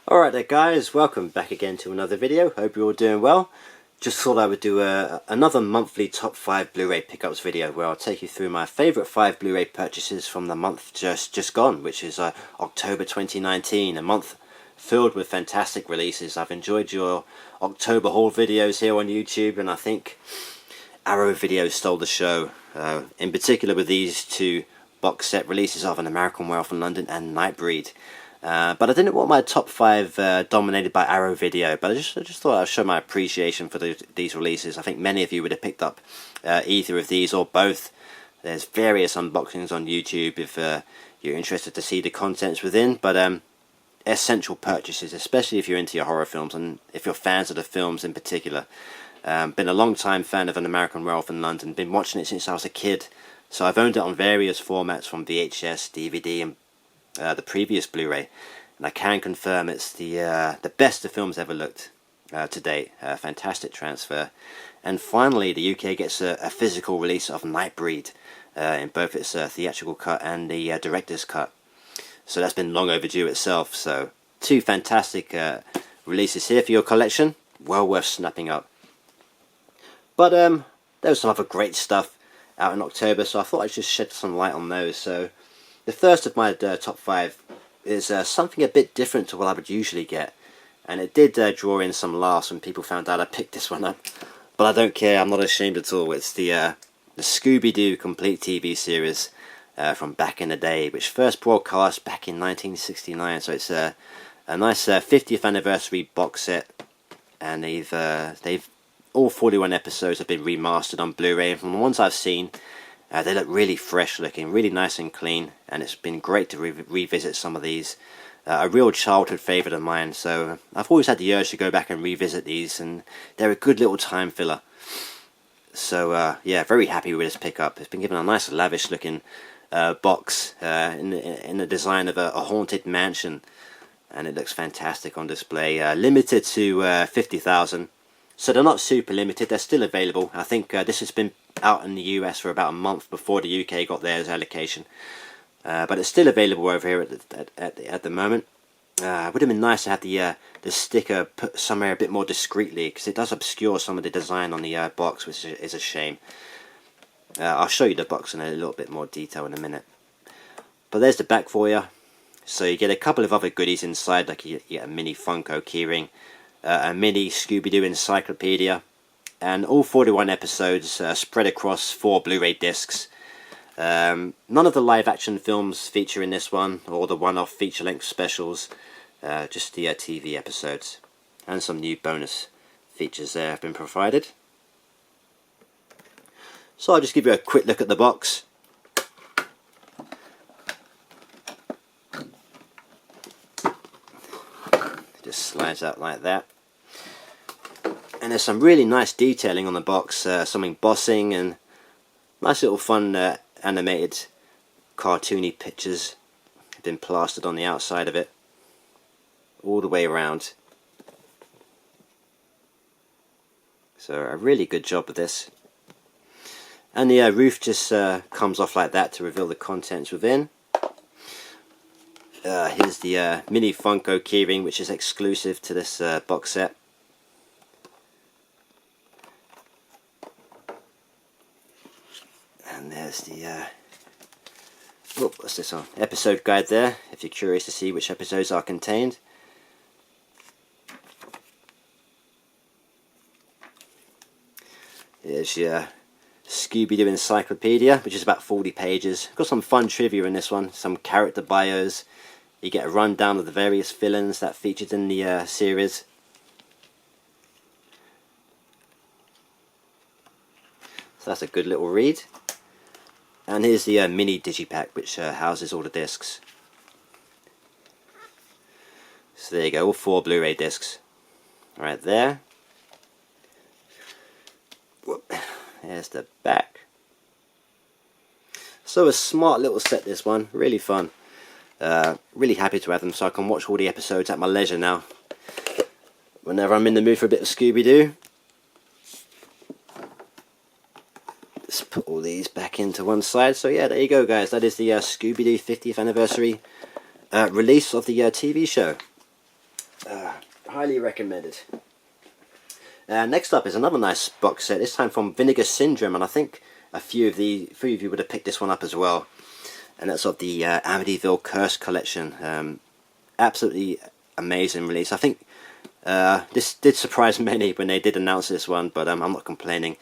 Alright there guys, welcome back again to another video. Hope you're all doing well. Just thought I would do another monthly top 5 Blu-ray pickups video where I'll take you through my favourite 5 Blu-ray purchases from the month just gone, which is October 2019, a month filled with fantastic releases. I've enjoyed your October haul videos here on YouTube, and I think Arrow Video stole the show, in particular with these two box set releases of An American Werewolf in London and Nightbreed. But I didn't want my top 5 dominated by Arrow Video, but I just thought I'd show my appreciation for these releases. I think many of you would have picked up either of these or both. There's various unboxings on YouTube if you're interested to see the contents within, but essential purchases, especially if you're into your horror films and if you're fans of the films in particular. Been a long time fan of An American Werewolf in London, been watching it since I was a kid, so I've owned it on various formats from VHS, DVD and the previous Blu-ray, and I can confirm it's the best the film's ever looked to date. Fantastic transfer. And finally the UK gets a physical release of Nightbreed in both its theatrical cut and the director's cut, so that's been long overdue itself. So two fantastic releases here for your collection, well worth snapping up. But there was some other great stuff out in October, so I thought I'd just shed some light on those. So the first of my top 5 is something a bit different to what I would usually get, and it did draw in some laughs when people found out I picked this one up, but I don't care, I'm not ashamed at all. It's the ScoobyDoo complete TV series from back in the day, which first broadcast back in 1969, so it's a nice 50th anniversary box set, and they've all 41 episodes have been remastered on Blu-ray, and from the ones I've seen, they look really fresh looking, really nice and clean, and it's been great to revisit some of these. A real childhood favourite of mine, so I've always had the urge to go back and revisit these, and they're a good little time filler. So yeah, very happy with this pickup. It's been given a nice lavish looking box in the design of a haunted mansion, and it looks fantastic on display. Limited to 50,000. So they're not super limited, they're still available. I think this has been out in the US for about a month before the UK got theirs allocation. But it's still available over here at the moment. It would have been nice to have the sticker put somewhere a bit more discreetly, because it does obscure some of the design on the box, which is a shame. I'll show you the box in a little bit more detail in a minute. But there's the back for you. So you get a couple of other goodies inside, like you get a mini Funko keyring, a mini ScoobyDoo encyclopedia, and all 41 episodes spread across 4 Blu-ray discs. None of the live-action films feature in this one, or the one-off feature-length specials, just the TV episodes. And some new bonus features there have been provided. So I'll just give you a quick look at the box. It just slides out like that. And there's some really nice detailing on the box, some embossing and nice little fun animated cartoony pictures have been plastered on the outside of it, all the way around. So a really good job with this. And the roof just comes off like that to reveal the contents within. Here's the mini Funko keyring, which is exclusive to this box set. And there's the what's this on? Episode guide there, if you're curious to see which episodes are contained. Here's your ScoobyDoo encyclopedia, which is about 40 pages. Got some fun trivia in this one, some character bios. You get a rundown of the various villains that featured in the series. So that's a good little read. And here's the mini digipack, which houses all the discs. So there you go, all 4 Blu-ray discs right there. Whoop. There's the back. So a smart little set, this one, really fun. Really happy to have them, so I can watch all the episodes at my leisure now, whenever I'm in the mood for a bit of Scooby-Doo. Let's put all these back into one side. So yeah, there you go guys, that is the Scooby-Doo 50th anniversary release of the TV show. Highly recommended. Next up is another nice box set, this time from Vinegar Syndrome, and I think a few of you would have picked this one up as well. And that's of the Amityville Curse collection. Absolutely amazing release. I think this did surprise many when they did announce this one, but I'm not complaining.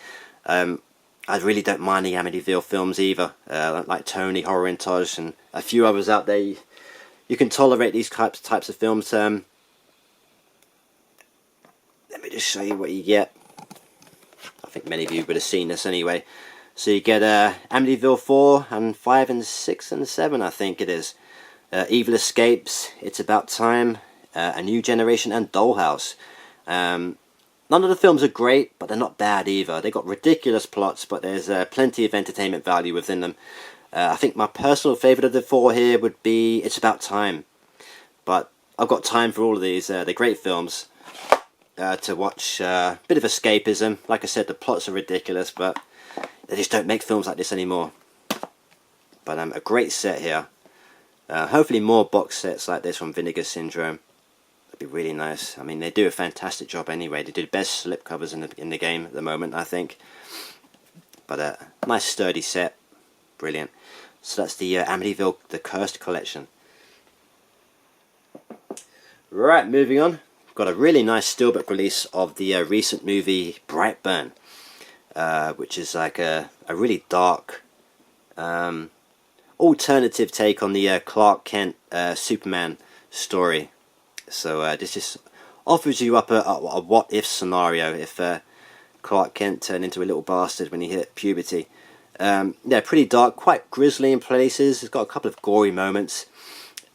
I really don't mind the Amityville films either, like Tony, Horror and Tosh, and a few others out there. You can tolerate these types of films. Let me just show you what you get. I think many of you would have seen this anyway. So you get Amityville 4 and 5 and 6 and 7, I think it is. Evil Escapes, It's About Time, A New Generation, and Dollhouse. None of the films are great, but they're not bad either. They got ridiculous plots, but there's plenty of entertainment value within them. I think my personal favourite of the 4 here would be It's About Time. But I've got time for all of these. They're great films to watch. Bit of escapism. Like I said, the plots are ridiculous, but they just don't make films like this anymore. But a great set here. Hopefully more box sets like this from Vinegar Syndrome. That'd be really nice. I mean, they do a fantastic job anyway. They do the best slipcovers in the game at the moment, I think. But a nice sturdy set. Brilliant. So that's the Amityville The Cursed collection. Right, moving on. We've got a really nice steelbook release of the recent movie Brightburn, which is like a really dark alternative take on the Clark Kent Superman story. So this just offers you up a what-if scenario if Clark Kent turned into a little bastard when he hit puberty. Yeah, pretty dark, quite grisly in places. It's got a couple of gory moments.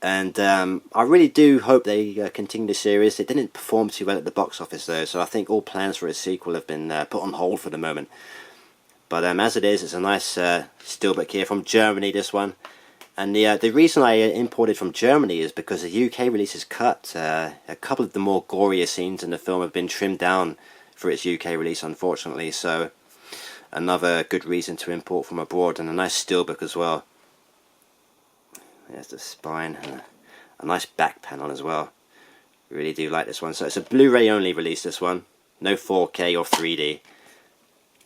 And I really do hope they continue the series. It didn't perform too well at the box office though, so I think all plans for a sequel have been put on hold for the moment. But as it is, it's a nice steelbook here from Germany, this one. And the reason I imported from Germany is because the UK release is cut. A couple of the more gorier scenes in the film have been trimmed down for its UK release, unfortunately. So another good reason to import from abroad, and a nice steelbook as well. There's the spine, and a nice back panel as well. Really do like this one. So it's a Blu-ray only release, this one. No 4K or 3D.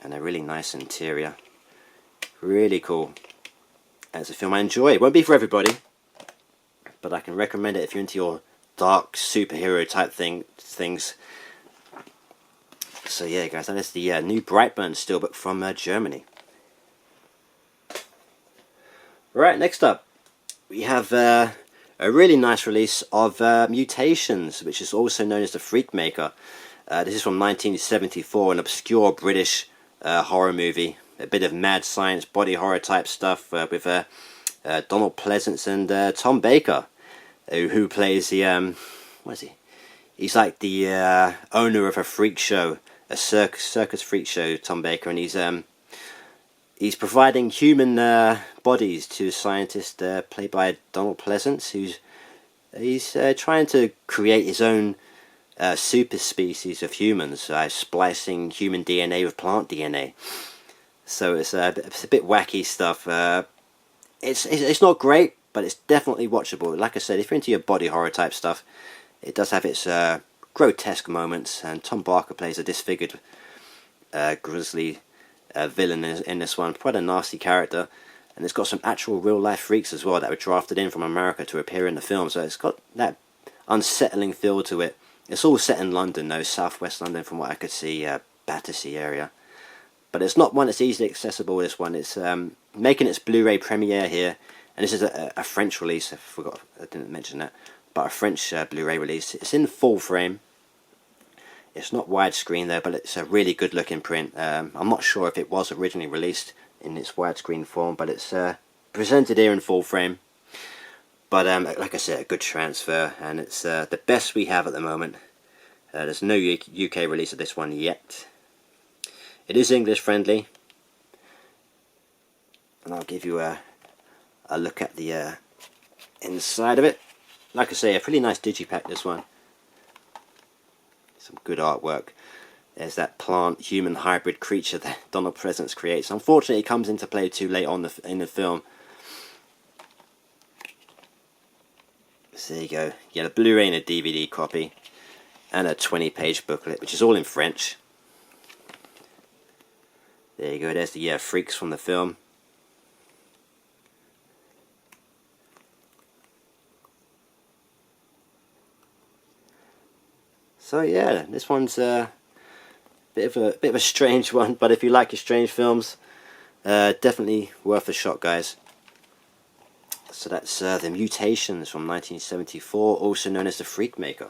And a really nice interior. Really cool. And it's a film I enjoy. It won't be for everybody, but I can recommend it if you're into your dark superhero type things. So yeah, guys, that is the new Brightburn steelbook from Germany. Right, next up, we have a really nice release of Mutations, which is also known as The Freakmaker. This is from 1974, an obscure British horror movie. A bit of mad science, body horror type stuff with Donald Pleasence and Tom Baker, who plays the what is he? He's like the owner of a freak show, a circus freak show. Tom Baker, and he's providing human bodies to a scientist played by Donald Pleasence, he's trying to create his own super species of humans, splicing human DNA with plant DNA. So it's a bit wacky stuff. It's not great, but it's definitely watchable. Like I said, if you're into your body horror type stuff, it does have its grotesque moments. And Tom Baker plays a disfigured, grisly villain in this one. Quite a nasty character, and it's got some actual real life freaks as well that were drafted in from America to appear in the film. So it's got that unsettling feel to it. It's all set in London though, southwest London, from what I could see, Battersea area. But it's not one that's easily accessible, this one. It's making its Blu-ray premiere here. And this is a French release. I didn't mention that. But a French Blu-ray release. It's in full frame. It's not widescreen though, but it's a really good looking print. I'm not sure if it was originally released in its widescreen form, but it's presented here in full frame. But like I said, a good transfer. And it's the best we have at the moment. There's no UK release of this one yet. It is English friendly, and I'll give you a look at the inside of it. Like I say, a pretty nice digipack, this one. Some good artwork. There's that plant-human hybrid creature that Donald Pleasence creates. Unfortunately, it comes into play too late on in the film. So there you go. You get a Blu-ray and a DVD copy. and a 20-page booklet, which is all in French. There you go, there's the freaks from the film. So yeah, this one's a bit of a strange one, but if you like your strange films, definitely worth a shot, guys. So that's the Mutations from 1974, also known as the Freak Maker.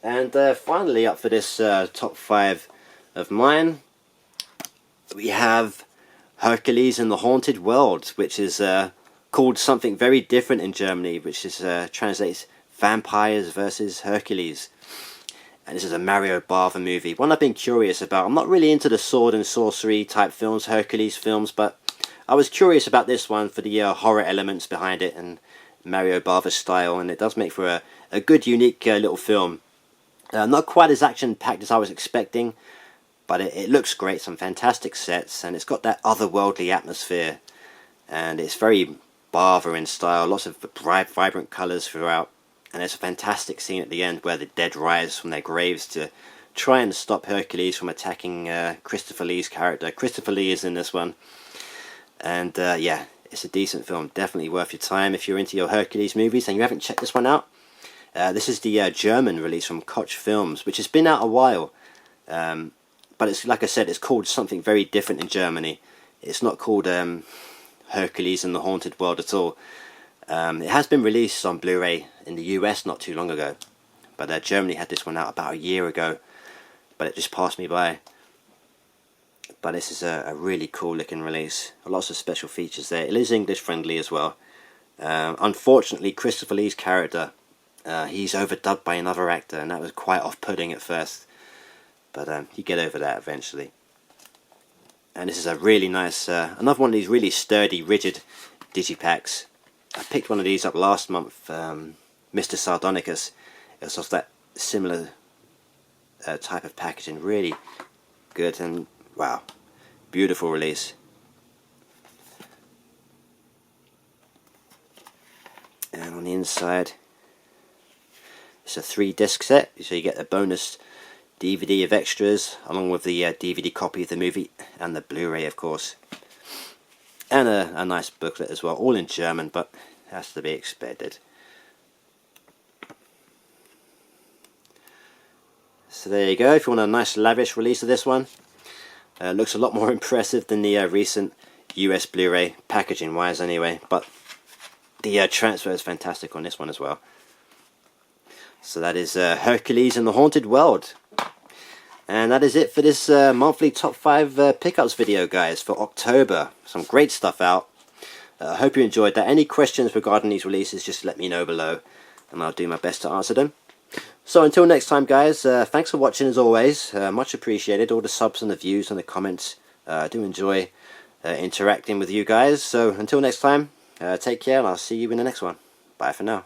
And finally, up for this top 5 of mine, we have Hercules and the Haunted World, which is called something very different in Germany, which is translates Vampires versus Hercules. And this is a Mario Bava movie, one I've been curious about. I'm not really into the sword and sorcery type films, Hercules films, but I was curious about this one for the horror elements behind it and Mario Bava style, and it does make for a good, unique little film. Not quite as action-packed as I was expecting, but it looks great, some fantastic sets, and it's got that otherworldly atmosphere, and it's very Bava in style, lots of bright, vibrant colours throughout. And there's a fantastic scene at the end where the dead rise from their graves to try and stop Hercules from attacking Christopher Lee's character. Christopher Lee is in this one. And yeah, it's a decent film. Definitely worth your time if you're into your Hercules movies and you haven't checked this one out. This is the German release from Koch Films, which has been out a while. But it's, like I said, it's called something very different in Germany. It's not called Hercules and the Haunted World at all. It has been released on Blu-ray in the US not too long ago, but Germany had this one out about a year ago, but it just passed me by. But this is a really cool looking release, lots of special features there. It is English friendly as well. Unfortunately, Christopher Lee's character, he's overdubbed by another actor, and that was quite off-putting at first, but you get over that eventually. And this is a really nice, another one of these really sturdy, rigid digipacks. I picked one of these up last month, Mr. Sardonicus. It was of that similar type of packaging, really good, and wow, beautiful release. And on the inside, it's a 3-disc set, so you get a bonus DVD of extras, along with the DVD copy of the movie, and the Blu-ray, of course. And a nice booklet as well, all in German, but has to be expected. So there you go, if you want a nice lavish release of this one. Looks a lot more impressive than the recent US Blu-ray, packaging wise anyway, but the transfer is fantastic on this one as well. So that is Hercules and the Haunted World. And that is it for this monthly top 5 pickups video, guys, for October. Some great stuff out. I hope you enjoyed that. Any questions regarding these releases, just let me know below, and I'll do my best to answer them. So until next time, guys, thanks for watching as always. Much appreciated. All the subs and the views and the comments. I do enjoy interacting with you guys. So until next time, take care, and I'll see you in the next one. Bye for now.